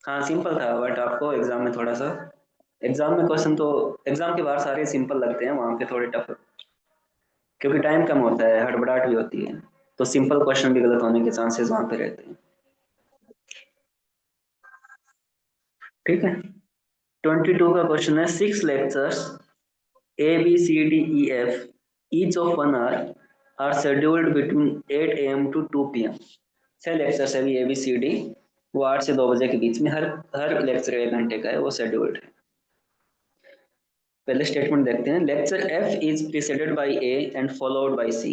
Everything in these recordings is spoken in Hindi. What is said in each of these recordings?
हाँ सिंपल था, बट आपको एग्जाम में थोड़ा सा, एग्जाम में क्वेश्चन तो, एग्जाम के बाहर सारे सिंपल लगते हैं, वहां पे थोड़े टफ, क्योंकि टाइम कम होता है, हड़बड़ाहट भी होती है, तो सिंपल क्वेश्चन भी गलत होने के चांसेस वहां पे रहते हैं। ठीक है। 22 का क्वेश्चन है, 6 lectures A B C D E F each of 1 hour are scheduled between 8 AM to 2 PM। 6 lectures है ए बी सी डी, वो 8 से 2 बजे के बीच में, हर हर लेक्चर 1 घंटे का है, वो शेड्यूल्ड है। पहले स्टेटमेंट देखते हैं, lecture F is preceded by A and followed by C.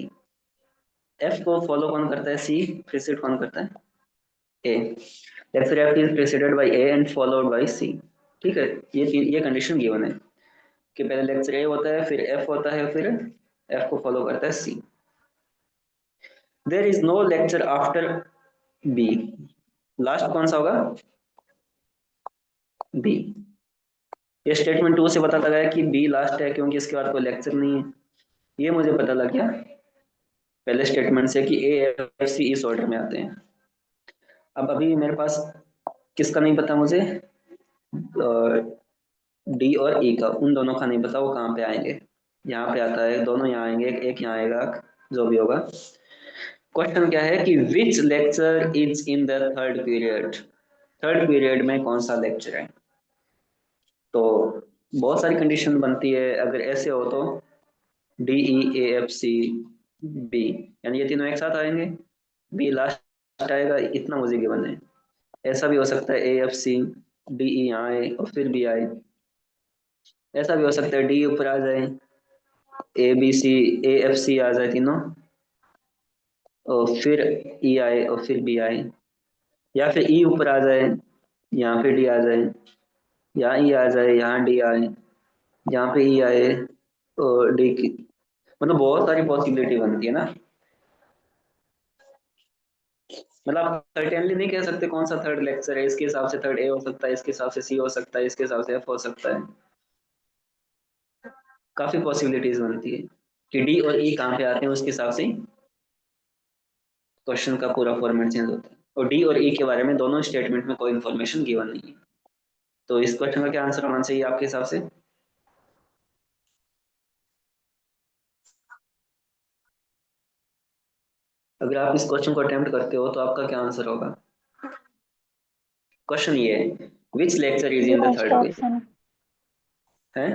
F को फॉलो कौन करता है, सी, प्रीसीड कौन करता है, A. Lecture F is preceded by A and followed by C. ठीक है, ये कंडीशन गिवन है कि पहले लेक्चर ए होता है, फिर एफ होता है, फिर एफ को फॉलो करता है C. There is no lecture after B, last कौन सा होगा, बी। ये स्टेटमेंट टू से पता लगा है कि बी लास्ट है, क्योंकि इसके बाद कोई लेक्चर नहीं है, ये मुझे पता लग गया पहले स्टेटमेंट से कि ए एफ सी इस ऑर्डर में आते हैं। अब अभी मेरे पास किसका नहीं पता मुझे, डी और ई का, उन दोनों का नहीं पता वो कहाँ पे आएंगे। यहाँ पे आता है, दोनों यहाँ आएंगे, एक यहाँ आएगा, जो भी होगा। क्वेश्चन क्या है कि which lecture is in the third period, third period में कौन सा लेक्चर है। तो बहुत सारी कंडीशन बनती है, अगर ऐसे हो तो D E A F C B, यानी ये तीनों एक साथ आएंगे, बी लास्ट आएगा, इतना मुझे गिवन है। ऐसा भी हो सकता है ए एफ सी डी ई यहाँ आए और फिर बी आए, ऐसा भी हो सकता है डी ऊपर आ जाए, ए बी सी ए एफ सी आ जाए तीनों, और फिर ई आए और फिर बी आए, या फिर ई ऊपर आ जाए, यहाँ पे डी आ जाए, यहाँ ई आ जाए, यहाँ डी आए, यहाँ पे ई आए और डी की, मतलब बहुत सारी पॉसिबिलिटी बनती है ना। मतलब आप सर्टेनली नहीं कह सकते कौन सा थर्ड लेक्चर है, इसके हिसाब से थर्ड ए हो सकता है, इसके हिसाब से सी हो सकता है, इसके हिसाब से एफ हो सकता है, काफी पॉसिबिलिटीज बनती है कि डी और ई कहाँ पे आते हैं, उसके हिसाब से क्वेश्चन का पूरा फॉर्मेट चेंज होता है। और डी और ई के बारे में दोनों स्टेटमेंट में कोई इन्फॉर्मेशन गिवन नहीं है। तो इस क्वेश्चन का क्या आंसर होना चाहिए आपके हिसाब से। अगर आप इस क्वेश्चन को अटेम्प्ट करते हो तो आपका क्या आंसर होगा। क्वेश्चन ये है, which lecture is in the last third period, option. है।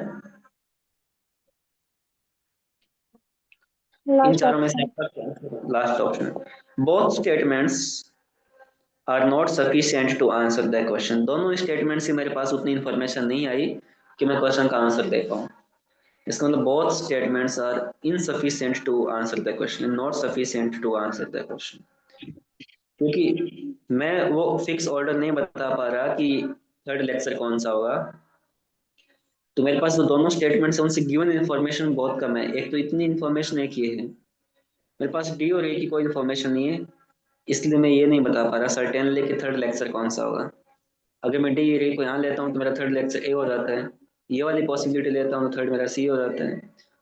इन लास्ट चारों में से ऑप्शन। आपका last option, both statements are not sufficient to answer the question. दोनों स्टेटमेंट से मेरे पास उतनी इन्फॉर्मेशन नहीं आई कि मैं क्वेश्चन का आंसर दे पाऊँ। इसका मतलब both statements are insufficient to answer the question, not sufficient to answer the question. क्योंकि मैं वो फिक्स ऑर्डर नहीं बता पा रहा कि थर्ड लेक्चर कौन सा होगा, तो मेरे पास जो दोनों स्टेटमेंट्स हैं उनसे गिवन इन्फॉर्मेशन बहुत कम है। एक तो इतनी इन्फॉर्मेशन है कि है मेरे पास डी और ए की कोई इन्फॉर्मेशन नहीं है, इसलिए मैं ये नहीं बता पा रहा सर्टेनली कि थर्ड लेक्चर कौन सा होगा। अगर मैं डी और ए को यहाँ लेता हूँ तो मेरा थर्ड लेक्चर ए हो जाता है, ये वाली पॉसिबिलिटी लेता हूँ तो थर्ड मेरा सी हो जाता है,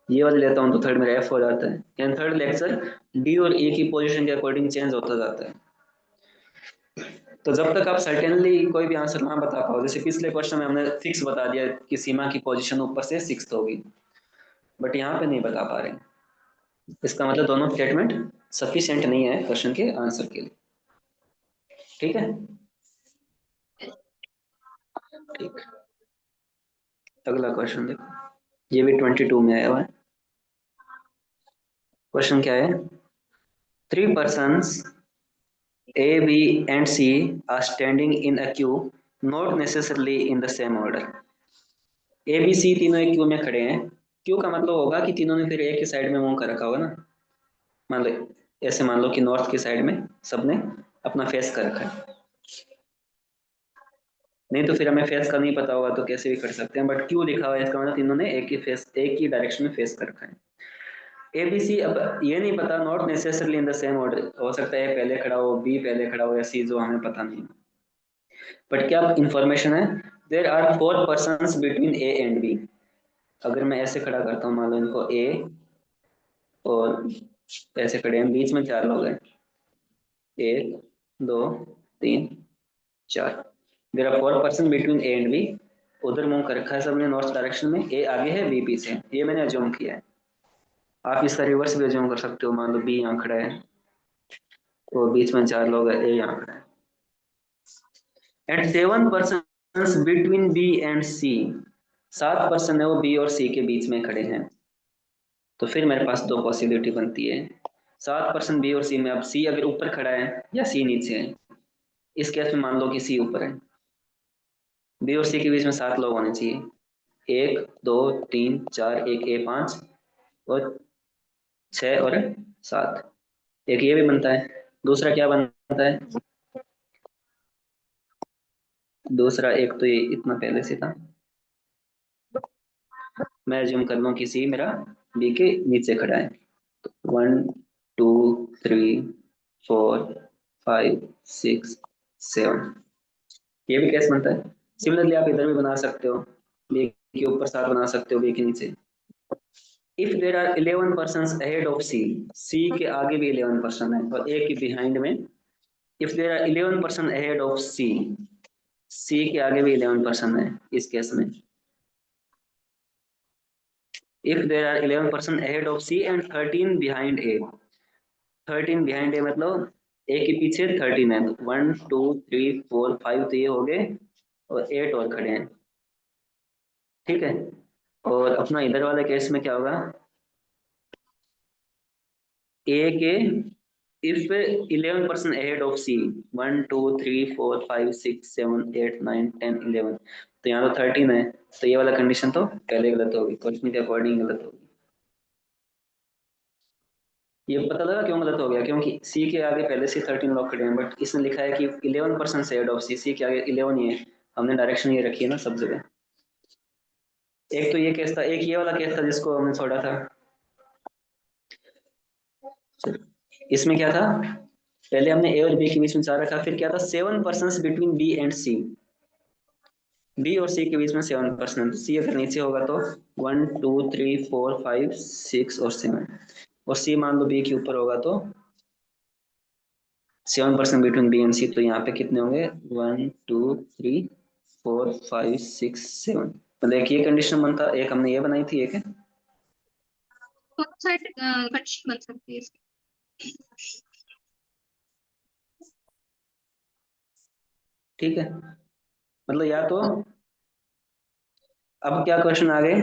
ये वाली लेता हूँ तो थर्ड मेरा एफ हो जाता है, यानी थर्ड लेक्चर डी और ए की पोजीशन के अकॉर्डिंग चेंज होता जाता है। तो जब तक आप सर्टेनली कोई भी आंसर ना बता पाओ, जैसे पिछले क्वेश्चन में हमने फिक्स बता दिया कि सीमा की पोजीशन ऊपर से 6 होगी, बट यहाँ पे नहीं बता पा रहे, इसका मतलब दोनों स्टेटमेंट सफिशिएंट नहीं है क्वेश्चन के आंसर के लिए। ठीक है, ठीक। अगला क्वेश्चन देखो, ये भी 22 में आया हुआ है। क्वेश्चन क्या है, 3 persons A, B and C are standing in a queue, not necessarily in the same order। A B C तीनों एक क्यू में खड़े हैं, क्यू का मतलब होगा कि तीनों ने फिर एक ही साइड में मुंह कर रखा होगा ना। मान लो, ऐसे मान लो कि नॉर्थ की साइड में सबने अपना फेस कर रखा है, नहीं तो फिर हमें फेस का नहीं पता होगा तो कैसे भी कर सकते हैं, बट क्यू लिखा हुआ है, इसका मतलब तीनों ने एक ही फेस, एक ही डायरेक्शन में फेस कर रखा है। ए बी सी, अब ये नहीं पता, not necessarily in the same order, हो सकता है पहले खड़ा हो, बी पहले खड़ा हो, या सी, जो हमें पता नहीं। बट क्या इंफॉर्मेशन है, there are 4 persons between A and B. अगर मैं ऐसे खड़ा करता हूँ, मान लो इनको ए और ऐसे खड़े हैं, बीच में 4 लोग हैं, 1 2 3 4, there are 4% between A and B. उधर मूव कर रखा है सबने नॉर्थ डायरेक्शन में, ए आगे है बी पीछे, ये मैंने अज्यूम किया है। आप इसका रिवर्स भी अज्यूम कर सकते हो, मान लो बी यहाँ खड़ा है और बीच में 4 लोग है, ए यहाँ खड़ा है। एंड 7% बिटवीन बी एंड सी, 7% है वो बी और सी के बीच में खड़े हैं। तो फिर मेरे पास दो पॉसिबिलिटी बनती है, 7% बी और सी में। अब सी अगर ऊपर खड़ा है या सी नीचे है, इस केस में मान लो कि सी ऊपर है, बी और सी के बीच में 7 लोग होने चाहिए, 1 2 3 4, एक ए 5 और 6 और 7, एक ये भी बनता है। दूसरा क्या बनता है, दूसरा एक तो ये इतना पहले से था, मैं अज्यूम कर लूँ कि सी मेरा बी के नीचे खड़ा है। 1 2 3 4 5 6 7, ये भी कैसे बनता है। सिमिलरली आप इधर भी बना सकते हो, बी के ऊपर 7 बना सकते हो, बी के नीचे। If there are 11 person ahead of C, C के आगे भी 11% है और ए के बिहाइंड में। If there are 11% ahead of C, C के आगे भी 11% है इस केस में। If there are 11% ahead of C and 13 behind A, 13 behind A मतलब ए के पीछे 13 है, तो 1 2 3 4 5 तो ये हो गए और 8 और खड़े हैं, ठीक है। और अपना इधर वाले केस में क्या होगा, ए के इफ 11% ahead of C, 1 2 3 4 5 6 7 8 9 10 11, तो यहाँ तो 13 है, तो ये वाला कंडीशन तो पहले गलत होगी, क्वेश्चन के अकॉर्डिंग गलत होगी। ये पता लगा क्यों गलत हो गया, क्योंकि सी के आगे पहले से 13 लोग खड़े हैं, बट इसने लिखा है कि 11% से ahead of C, सी के आगे 11 ही है, हमने डायरेक्शन ये रखी है ना सब जगह। एक तो ये केस था, एक ये वाला केस था जिसको हमने छोड़ा था। इसमें क्या था, पहले हमने ए और बी के बीच में 4 रखा, फिर क्या था 7% between B and C, B और सी के बीच में 7%, सी अगर नीचे होगा तो 1 2 3 4 5 6 और 7, और सी मान लो बी के ऊपर होगा तो 7% बिटवीन बी एंड सी, तो यहाँ पे कितने होंगे 1 2 3 4 5 6 7, मतलब एक ये कंडीशन बनता, एक हमने ये बनाई थी, एक है साइड कंडीशन बन सकती है इसकी। ठीक है। मतलब या तो अब क्या क्वेश्चन आ गए,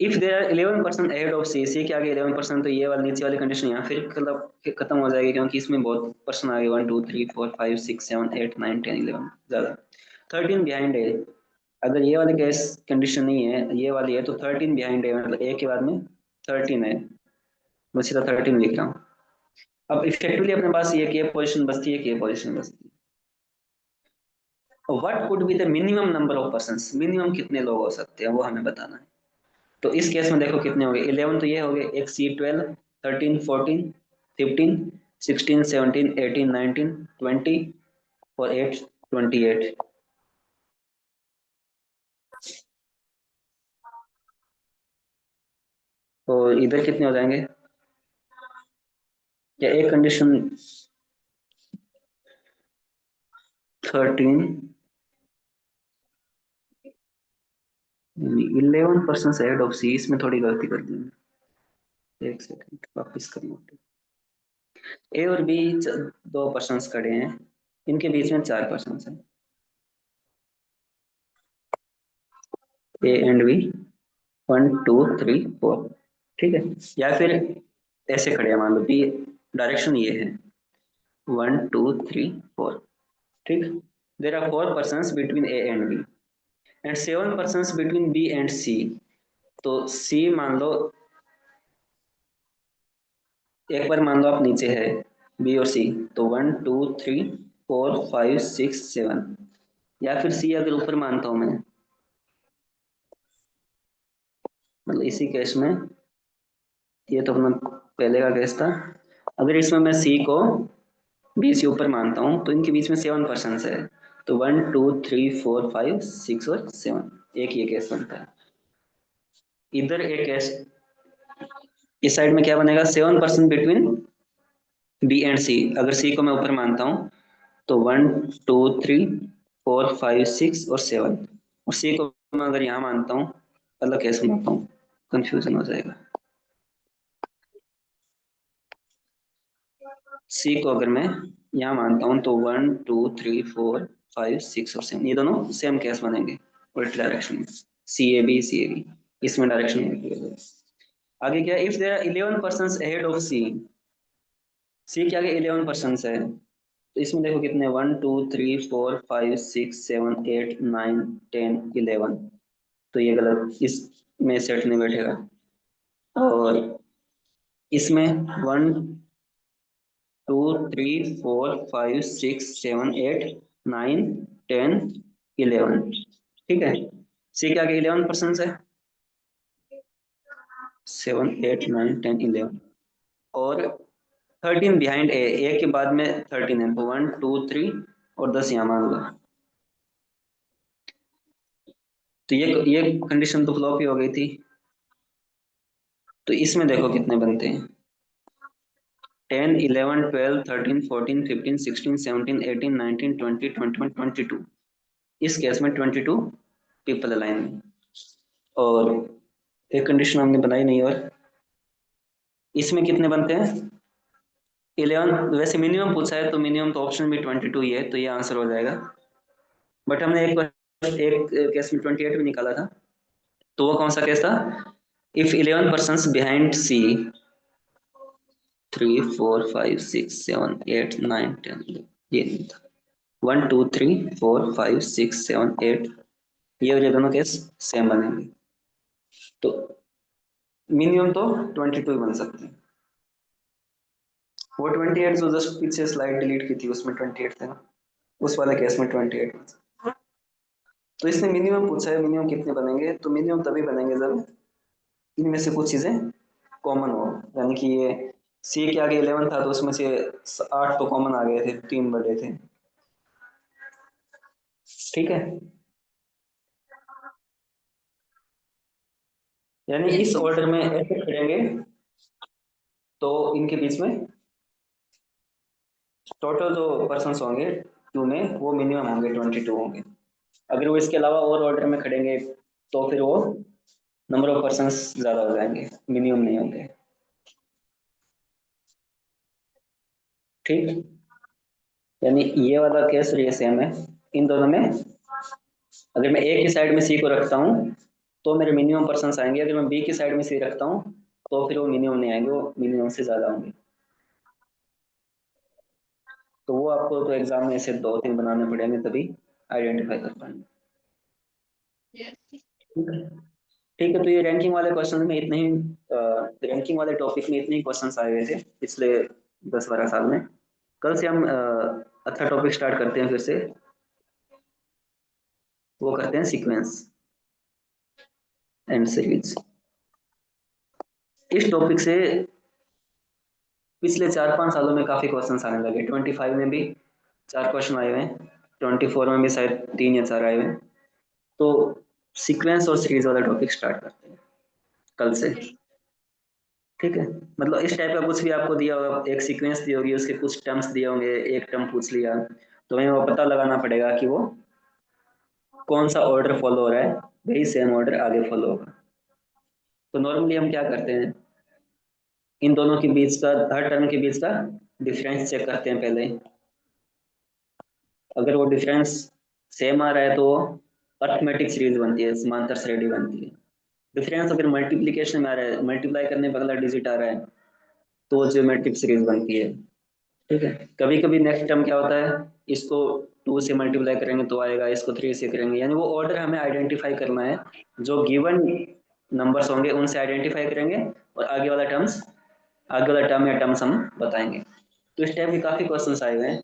if there are 11% ahead of C, C के आगे 11%, तो ये वाली नीचे वाली कंडीशन यहाँ फिर मतलब खत्म हो जाएगी, क्योंकि इसमें बहुत पर्सन आ गए, 1 2 3 4 5 6 7 8 9 10 11 ज्यादा। 13 बिहाइंड है, अगर ये वाली केस कंडीशन नहीं है, ये वाली है, तो 13 बिहाइंड है, मतलब ए के बाद में 13 है, मैं सीधा 13 लिख रहा हूँ। अब इफेक्टिवली अपने पास ये के पोजीशन बचती है, के पोजीशन बचती है। What could be the minimum number of persons, minimum कितने लोग हो सकते हैं वो हमें बताना है। तो इस केस में देखो कितने हो गए, 11 तो ये हो गए, एक सी 12, 13 14 15 16 17 18 19 20 और 8 28। तो इधर कितने हो जाएंगे, या एक कंडीशन 13 11% एड ऑफ सी, इसमें थोड़ी गलती कर दी मैंने। एक सेकंड वापस करना, ए और बी 2 पर्सन खड़े हैं, इनके बीच में 4 पर्सन है, ए एंड बी 1 2 3 4, ठीक है। या फिर ऐसे खड़े हैं, मान लो बी डायरेक्शन ये है 1 2 3 4, ठीक। There are 4 person between A and B and 7 person between B and C, तो सी मान लो, एक बार मान लो आप नीचे है बी और सी, तो 1 2 3 4 5 6 7, या फिर सी अगर ऊपर मानता हूं मैं, मतलब इसी केस में, ये तो अपना पहले का केस था, अगर इसमें मैं सी को बी से ऊपर मानता हूँ तो इनके बीच में 7 पर्सन है, तो 1 2 3 4 5 6 और 7, एक ये केस बनता है। इधर एक केस, इस साइड में क्या बनेगा, 7 पर्सन बिटवीन बी एंड सी, अगर सी को मैं ऊपर मानता हूँ तो 1 2 3 4 5 6 और 7, और सी को मैं अगर यहाँ मानता हूँ, अलग कैसे मानता हूँ, कंफ्यूजन हो जाएगा। सी को अगर मैं यहाँ मानता हूँ तो 1 2 3 4 5 6 और 7 ये दोनों सेम केस बनेंगे उल्टी डायरेक्शन में, सी ए बी, इसमें डायरेक्शन। आगे क्या, if there are 11 persons ahead of C के आगे 11 पर्सन्स है, तो इसमें देखो कितने, 1 2 3 4 5 6 7 8 9 10 11, तो ये गलत, इसमें सेट नहीं बैठेगा। और इसमें 1 2 3 4 5 6 7 8 9 10 11, ठीक है। सी के आगे 11 पर्सन है, 7 8 9 10 11, और 13 बिहाइंड ए के बाद में 13 है, तो 1 2 3 और 10 यहाँ मान लो। तो ये कंडीशन तो फ्लॉप ही हो गई थी। तो इसमें देखो कितने बनते हैं, 10 11 12 13 14 15 16 17 18 19 20 21 22, इस केस में 22 पीपल अलाइन में। और एक कंडीशन हमने बनाई नहीं, और इसमें कितने बनते हैं 11, वैसे मिनिमम पूछा है तो मिनिमम तो ऑप्शन भी 22 ही है, तो ये आंसर हो जाएगा। बट हमने एक केस में 28 भी निकाला था, तो वो कौन सा केस था, इफ 11 पर्सन बिहाइंड सी 3 4 5 6 7 8 9 10, ये नहीं था, 1 2 3 4 5 6 7 8, ये दोनों केस सेम बनेंगे। तो मिनिमम तो 22 ही बन सकते हैं। वो 28 जो जस्ट पीछे स्लाइड डिलीट की थी उसमें 28 थे ना, उस वाले केस में 28 बन सकते। तो इसने मिनिमम पूछा है, मिनिमम कितने बनेंगे, तो मिनिमम तभी बनेंगे जब इनमें से कुछ चीजें कॉमन हो, यानी कि ये सी के आगे 11 था तो उसमें से 8 तो कॉमन आ गए थे, 3 बड़े थे, ठीक है। यानी इस yes, ऑर्डर में ऐसे करेंगे तो इनके बीच में टोटल जो पर्सन होंगे क्यू में वो मिनिमम होंगे 22 होंगे। अगर वो इसके अलावा और ऑर्डर में खड़ेंगे तो फिर वो नंबर ऑफ पर्सन ज्यादा हो जाएंगे, मिनिमम नहीं होंगे, ठीक। यानी ये वाला केस और ये सेम है, इन दोनों में अगर मैं ए की साइड में सी को रखता हूँ तो मेरे मिनिमम पर्सन आएंगे, अगर मैं बी की साइड में सी रखता हूँ तो फिर वो मिनिमम नहीं आएंगे, वो मिनिमम से ज्यादा होंगे। तो वो आपको तो एग्जाम में ऐसे 2 3 बनाने पड़ेंगे तभी आइडेंटिफाई कर पाएंगे, yes. ठीक है। ठीक है, तो ये रैंकिंग वाले क्वेश्चन में इतने ही, रैंकिंग वाले टॉपिक में इतने ही क्वेश्चंस आए हुए थे पिछले 10 12 साल में। कल से हम अच्छा टॉपिक स्टार्ट करते हैं फिर से, वो करते हैं सीक्वेंस एंड सीरीज। इस टॉपिक से पिछले 4 5 सालों में काफी क्वेश्चंस आने लगे, 25 में भी 4 क्वेश्चन आए हुए हैं, 24 में भी शायद 3 या 4 आए हुए हैं। तो सीक्वेंस और सीरीज वाला टॉपिक स्टार्ट करते हैं कल से, ठीक है। मतलब इस टाइप का कुछ भी आपको दिया होगा, एक सीक्वेंस दी होगी, उसके कुछ टर्म्स दिए होंगे, एक टर्म पूछ लिया, तो हमें वो पता लगाना पड़ेगा कि वो कौन सा ऑर्डर फॉलो हो रहा है, वही सेम ऑर्डर आगे फॉलो होगा। तो नॉर्मली हम क्या करते हैं, इन दोनों के बीच का, हर टर्म के बीच का डिफरेंस चेक करते हैं पहले। अगर वो डिफरेंस सेम आ रहा है तो अर्थमेटिक सीरीज बनती है, समांतर श्रेणी बनती है। डिफरेंस अगर मल्टीप्लिकेशन में आ रहा है, मल्टीप्लाई करने पर अगला डिजिट आ रहा है, तो ज्योमेट्रिक सीरीज बनती है, ठीक है। कभी कभी नेक्स्ट टर्म क्या होता है, इसको 2 से मल्टीप्लाई करेंगे तो आएगा, इसको 3 से करेंगे, यानी वो ऑर्डर हमें आइडेंटिफाई करना है, जो गिवन नंबर्स होंगे उनसे आइडेंटिफाई करेंगे, और आगे वाला टर्म या टर्म्स हम बताएंगे। तो इस टाइप के काफी क्वेश्चंस आए हुए हैं।